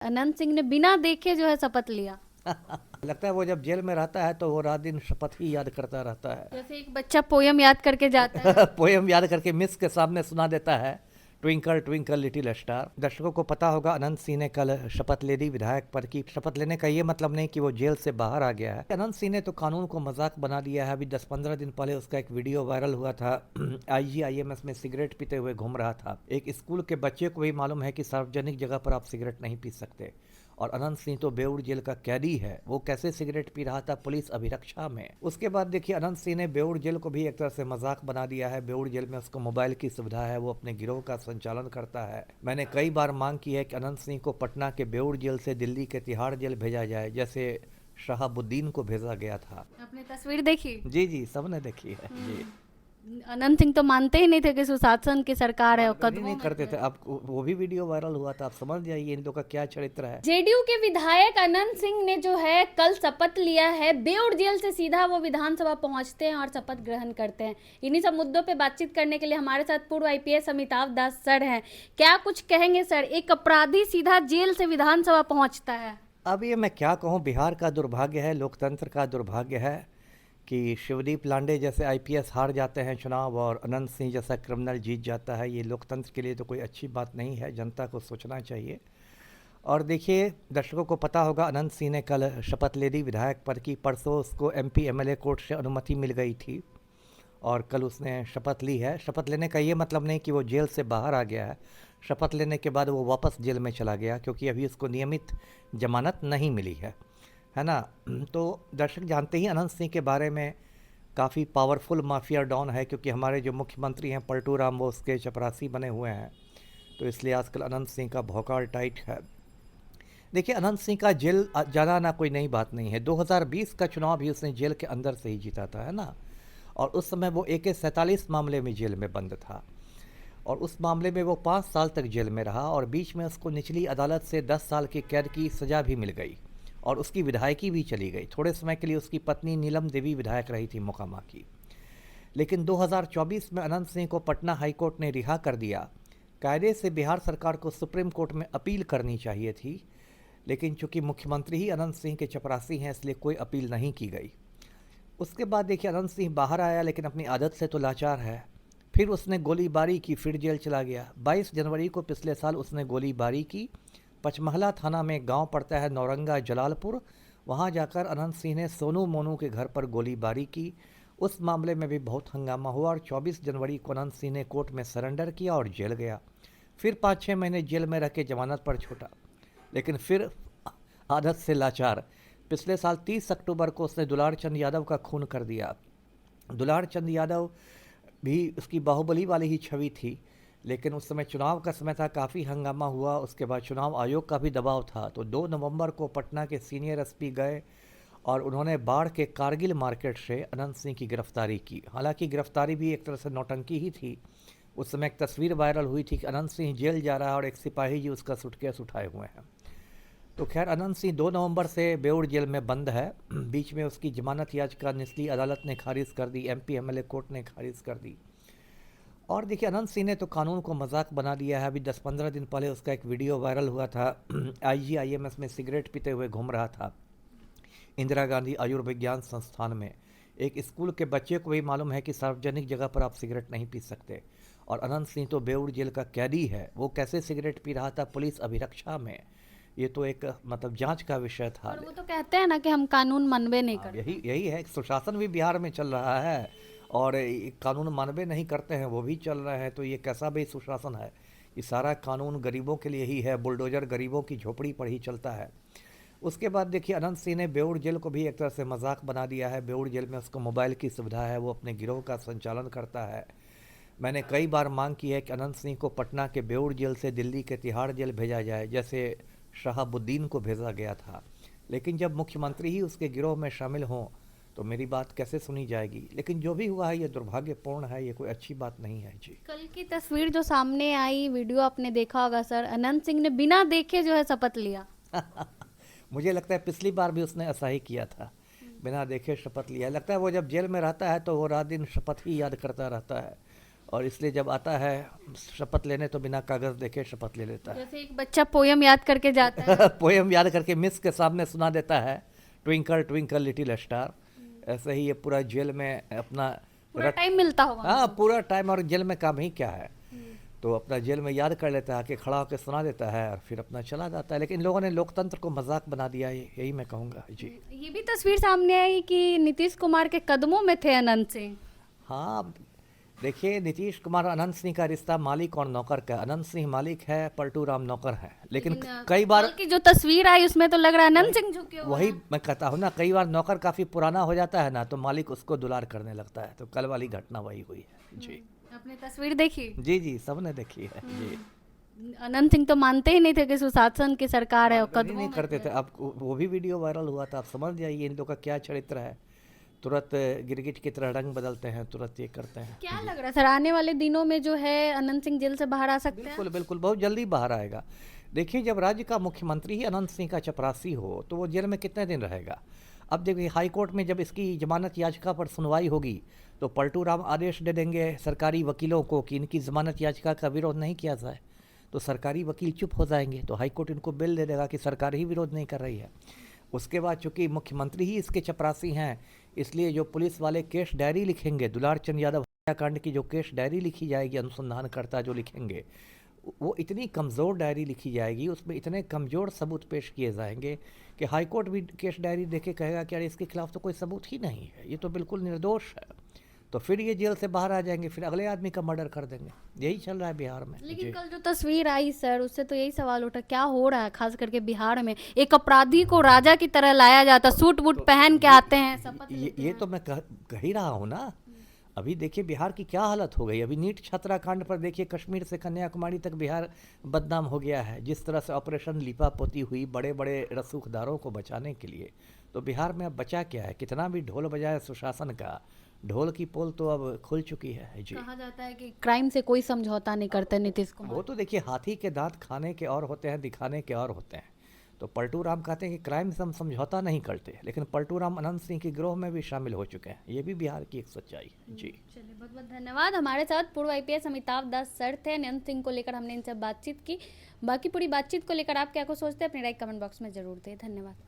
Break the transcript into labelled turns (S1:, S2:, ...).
S1: अनंत सिंह ने बिना देखे जो है शपथ लिया।
S2: लगता है वो जब जेल में रहता है तो वो रात दिन शपथ ही याद करता रहता है।
S1: जैसे एक बच्चा पोयम याद करके जाता है।
S2: पोयम याद करके मिस के सामने सुना देता है, ट्विंकल ट्विंकल लिटिल स्टार। दर्शकों को पता होगा अनंत सिंह ने कल शपथ ले ली विधायक पद की। शपथ लेने का ये मतलब नहीं कि वो जेल से बाहर आ गया है। अनंत सिंह ने तो कानून को मजाक बना दिया है। अभी 10-15 दिन पहले उसका एक वीडियो वायरल हुआ था। IGIMS में सिगरेट पीते हुए घूम रहा था। एक स्कूल के बच्चे को भी मालूम है कि सार्वजनिक जगह पर आप सिगरेट नहीं पी सकते, और अनंत सिंह तो बेऊर जेल का कैदी है। वो कैसे सिगरेट पी रहा था पुलिस अभिरक्षा में। उसके बाद देखिए अनंत सिंह ने बेऊर जेल को भी एक तरह से मजाक बना दिया है। बेऊर जेल में उसको मोबाइल की सुविधा है, वो अपने गिरोह का संचालन करता है। मैंने कई बार मांग की है कि अनंत सिंह को पटना के बेऊर जेल से दिल्ली के तिहाड़ जेल भेजा जाए, जैसे शहाबुद्दीन को भेजा गया था।
S1: आपने तस्वीर देखी?
S2: जी जी, सबने देखी है जी।
S1: अनंत सिंह तो मानते ही नहीं थे कि सुशासन की सरकार है और
S2: नहीं
S1: कदमों
S2: नहीं
S1: में
S2: करते
S1: थे।
S2: थे। अब वो भी वीडियो वायरल हुआ था, आप समझ जाइए इन लोग का क्या चरित्र है।
S1: जेडीयू के विधायक अनंत सिंह ने जो है कल शपथ लिया है। बेऊर जेल से सीधा वो विधानसभा पहुंचते हैं और शपथ ग्रहण करते हैं। इन्हीं सब मुद्दों पे बातचीत करने के लिए हमारे साथ पूर्व IPS अमिताभ दास सर हैं। क्या कुछ कहेंगे सर? एक अपराधी सीधा जेल से विधानसभा पहुंचता है।
S2: अब ये मैं क्या कहूँ, बिहार का दुर्भाग्य है, लोकतंत्र का दुर्भाग्य है कि शिवदीप लांडे जैसे IPS हार जाते हैं चुनाव और अनंत सिंह जैसा क्रिमिनल जीत जाता है। ये लोकतंत्र के लिए तो कोई अच्छी बात नहीं है, जनता को सोचना चाहिए। और देखिए दर्शकों को पता होगा अनंत सिंह ने कल शपथ ले ली विधायक पद की। परसों उसको MP MLA कोर्ट से अनुमति मिल गई थी और कल उसने शपथ ली है। शपथ लेने का ये मतलब नहीं कि वो जेल से बाहर आ गया है। शपथ लेने के बाद वो वापस जेल में चला गया, क्योंकि अभी उसको नियमित जमानत नहीं मिली है ना। तो दर्शक जानते ही अनंत सिंह के बारे में, काफ़ी पावरफुल माफिया डॉन है, क्योंकि हमारे जो मुख्यमंत्री हैं पलटू राम वो उसके चपरासी बने हुए हैं। तो इसलिए आजकल अनंत सिंह का भौकाल टाइट है। देखिए अनंत सिंह का जेल जाना ना कोई नई बात नहीं है। 2020 का चुनाव भी उसने जेल के अंदर से ही जीता था, है ना। और उस समय वो AK-47 मामले में जेल में बंद था, और उस मामले में वो 5 साल तक जेल में रहा, और बीच में उसको निचली अदालत से 10 साल की कैद की सज़ा भी मिल गई, और उसकी विधायकी भी चली गई। थोड़े समय के लिए उसकी पत्नी नीलम देवी विधायक रही थी मोकामा की। लेकिन 2024 में अनंत सिंह को पटना हाईकोर्ट ने रिहा कर दिया। कायदे से बिहार सरकार को सुप्रीम कोर्ट में अपील करनी चाहिए थी, लेकिन चूंकि मुख्यमंत्री ही अनंत सिंह के चपरासी हैं इसलिए कोई अपील नहीं की गई। उसके बाद देखिए अनंत सिंह बाहर आया, लेकिन अपनी आदत से तो लाचार है। फिर उसने गोलीबारी की, फिर जेल चला गया। 22 जनवरी को पिछले साल उसने गोलीबारी की। पचमहला थाना में गांव पड़ता है नौरंगा जलालपुर, वहां जाकर अनंत सिंह ने सोनू मोनू के घर पर गोलीबारी की। उस मामले में भी बहुत हंगामा हुआ, और 24 जनवरी को अनंत सिंह ने कोर्ट में सरेंडर किया और जेल गया। फिर 5-6 महीने जेल में रह के जमानत पर छूटा, लेकिन फिर आदत से लाचार पिछले साल 30 अक्टूबर को उसने दुलार चंद यादव का खून कर दिया। दुलार चंद यादव भी उसकी बाहुबली वाली ही छवि थी, लेकिन उस समय चुनाव का समय था, काफ़ी हंगामा हुआ। उसके बाद चुनाव आयोग का भी दबाव था, तो 2 नवंबर को पटना के सीनियर SP गए और उन्होंने बाढ़ के कारगिल मार्केट से अनंत सिंह की गिरफ्तारी की। हालांकि गिरफ्तारी भी एक तरह से नौटंकी ही थी। उस समय एक तस्वीर वायरल हुई थी कि अनंत सिंह जेल जा रहा है और एक सिपाही जी उसका सूटकेस उठाए हुए हैं। तो खैर अनंत सिंह 2 नवंबर से बेऊर जेल में बंद है। बीच में उसकी जमानत याचिका निचली अदालत ने खारिज कर दी, MP MLA कोर्ट ने खारिज कर दी। और देखिए अनंत सिंह ने तो कानून को मजाक बना दिया है। अभी 10-15 दिन पहले उसका एक वीडियो वायरल हुआ था। IGIMS में सिगरेट पीते हुए घूम रहा था, इंदिरा गांधी आयुर्विज्ञान संस्थान में। एक स्कूल के बच्चे को भी मालूम है कि सार्वजनिक जगह पर आप सिगरेट नहीं पी सकते, और अनंत सिंह तो बेऊर जेल का कैदी है। वो कैसे सिगरेट पी रहा था पुलिस अभिरक्षा में, ये तो एक मतलब जांच का विषय था।
S1: और वो तो कहते हैं ना कि हम कानून मनबे नहीं करते।
S2: यही यही है, सुशासन भी बिहार में चल रहा है, और कानून मानवे नहीं करते हैं वो भी चल रहे हैं। तो ये कैसा भी सुशासन है? ये सारा कानून गरीबों के लिए ही है, बुलडोजर गरीबों की झोपड़ी पर ही चलता है। उसके बाद देखिए अनंत सिंह ने बेऊर जेल को भी एक तरह से मजाक बना दिया है। बेऊर जेल में उसको मोबाइल की सुविधा है, वो अपने गिरोह का संचालन करता है। मैंने कई बार मांग की है कि अनंत सिंह को पटना के बेऊर जेल से दिल्ली के तिहाड़ जेल भेजा जाए, जैसे शहाबुद्दीन को भेजा गया था। लेकिन जब मुख्यमंत्री ही उसके गिरोह में शामिल हों तो मेरी बात कैसे सुनी जाएगी। लेकिन जो भी हुआ है ये दुर्भाग्यपूर्ण है, ये कोई अच्छी बात नहीं है जी।
S1: कल की तस्वीर जो सामने आई, वीडियो आपने देखा होगा सर, अनंत सिंह ने बिना देखे जो है शपथ लिया।
S2: मुझे लगता है पिछली बार भी उसने ऐसा ही किया था, बिना देखे शपथ लिया। लगता है वो जब जेल में रहता है तो वो रात दिन शपथ ही याद करता रहता है, और इसलिए जब आता है शपथ लेने तो बिना कागज़ देखे शपथ ले लेता है।
S1: जैसे एक बच्चा पोयम याद करके जाता है।
S2: पोयम याद करके मिस के सामने सुना देता है, ट्विंकल ट्विंकल लिटिल स्टार। ऐसे ही ये पूरा जेल में अपना
S1: पूरा टाइम मिलता होगा।
S2: हाँ, पूरा टाइम, और जेल में काम ही क्या है, तो अपना जेल में याद कर लेता है कि खड़ा होकर सुना देता है और फिर अपना चला जाता है। लेकिन इन लोगों ने लोकतंत्र को मजाक बना दिया, यही मैं कहूँगा जी।
S1: ये भी तस्वीर सामने आई कि नीतीश कुमार के कदमों में थे अनंत सिंह।
S2: हाँ, देखिए, नीतीश कुमार अनंत सिंह का रिश्ता मालिक और नौकर का। अनंत सिंह मालिक है, पलटू राम नौकर है। लेकिन कई बार
S1: कल की जो तस्वीर आई उसमें तो लग रहा है अनंत सिंह झुके हुए
S2: वही
S1: हैं।
S2: मैं कहता हूँ ना, कई बार नौकर काफ़ी पुराना हो जाता है ना, तो मालिक उसको दुलार करने लगता है। तो कल वाली घटना वही हुई है जी।
S1: आपने तस्वीर देखी?
S2: जी जी, सबने देखी है जी।
S1: अनंत सिंह तो मानते ही नहीं थे कि सुशासन की सरकार है और
S2: नहीं,
S1: कदमों
S2: नहीं
S1: में
S2: करते
S1: थे।
S2: थे। अब वो भी वीडियो वायरल हुआ था, आप समझ जाइए इन लोग का क्या चरित्र है। तुरंत गिरगिट की तरह रंग बदलते हैं, तुरंत ये करते हैं।
S1: क्या लग रहा है सर, आने वाले दिनों में जो है अनंत सिंह जेल से बाहर आ सकते हैं?
S2: बिल्कुल बिल्कुल, बहुत जल्दी बाहर आएगा। देखिए, जब राज्य का मुख्यमंत्री ही अनंत सिंह का चपरासी हो तो वो जेल में कितने दिन रहेगा। अब देखिए, हाई कोर्ट में जब इसकी जमानत याचिका पर सुनवाई होगी तो पलटू राम आदेश दे देंगे सरकारी वकीलों को कि इनकी जमानत याचिका का विरोध नहीं किया जाए, तो सरकारी वकील चुप हो जाएंगे, तो हाई कोर्ट इनको बिल दे देगा कि सरकार ही विरोध नहीं कर रही है। उसके बाद चूंकि मुख्यमंत्री ही इसके चपरासी हैं, इसलिए जो पुलिस वाले केस डायरी लिखेंगे, दुलार चंद यादव हत्याकांड की जो केस डायरी लिखी जाएगी, अनुसंधानकर्ता जो लिखेंगे, वो इतनी कमज़ोर डायरी लिखी जाएगी, उसमें इतने कमज़ोर सबूत पेश किए जाएंगे कि हाईकोर्ट भी केस डायरी देखे कहेगा कि अरे इसके खिलाफ तो कोई सबूत ही नहीं है, ये तो बिल्कुल निर्दोष है। तो फिर ये जेल से बाहर आ जाएंगे, फिर अगले आदमी का मर्डर कर देंगे। यही चल रहा है बिहार में।
S1: लेकिन कल जो तस्वीर आई सर, उससे तो यही सवाल उठा, क्या हो रहा है खास करके बिहार में? एक अपराधी को राजा की तरह लाया जाता, सूट बूट पहन के आते हैं, शपथ लेते
S2: ये
S1: हैं।
S2: तो मैं कह ही रहा हूँ ना। अभी देखिए बिहार की क्या हालत हो गई। अभी नीट छात्राकांड पर देखिए, कश्मीर से कन्याकुमारी तक बिहार बदनाम हो गया है। जिस तरह से ऑपरेशन लिपापोती हुई बड़े बड़े रसूखदारों को बचाने के लिए, तो बिहार में अब बचा क्या है। कितना भी ढोल बजाए सुशासन का, ढोल की पोल तो अब खुल चुकी है जी।
S1: कहा जाता है कि क्राइम से कोई समझौता नहीं करते नीतीश कुमार।
S2: वो तो देखिए, हाथी के दांत खाने के और होते हैं, दिखाने के और होते हैं। तो पलटू राम कहते हैं कि क्राइम से हम समझौता नहीं करते, लेकिन पलटू राम अनंत सिंह के गिरोह में भी शामिल हो चुके हैं। ये भी बिहार की एक सच्चाई है जी।
S1: चलिए, बहुत बहुत धन्यवाद। हमारे साथ पूर्व आईपीएस अमिताभ दास सर थे। अनंत सिंह को लेकर हमने इनसे बातचीत की। बाकी पूरी बातचीत को लेकर आप क्या कुछ सोचते हैं, अपनी राय कमेंट बॉक्स में जरूर दें। धन्यवाद।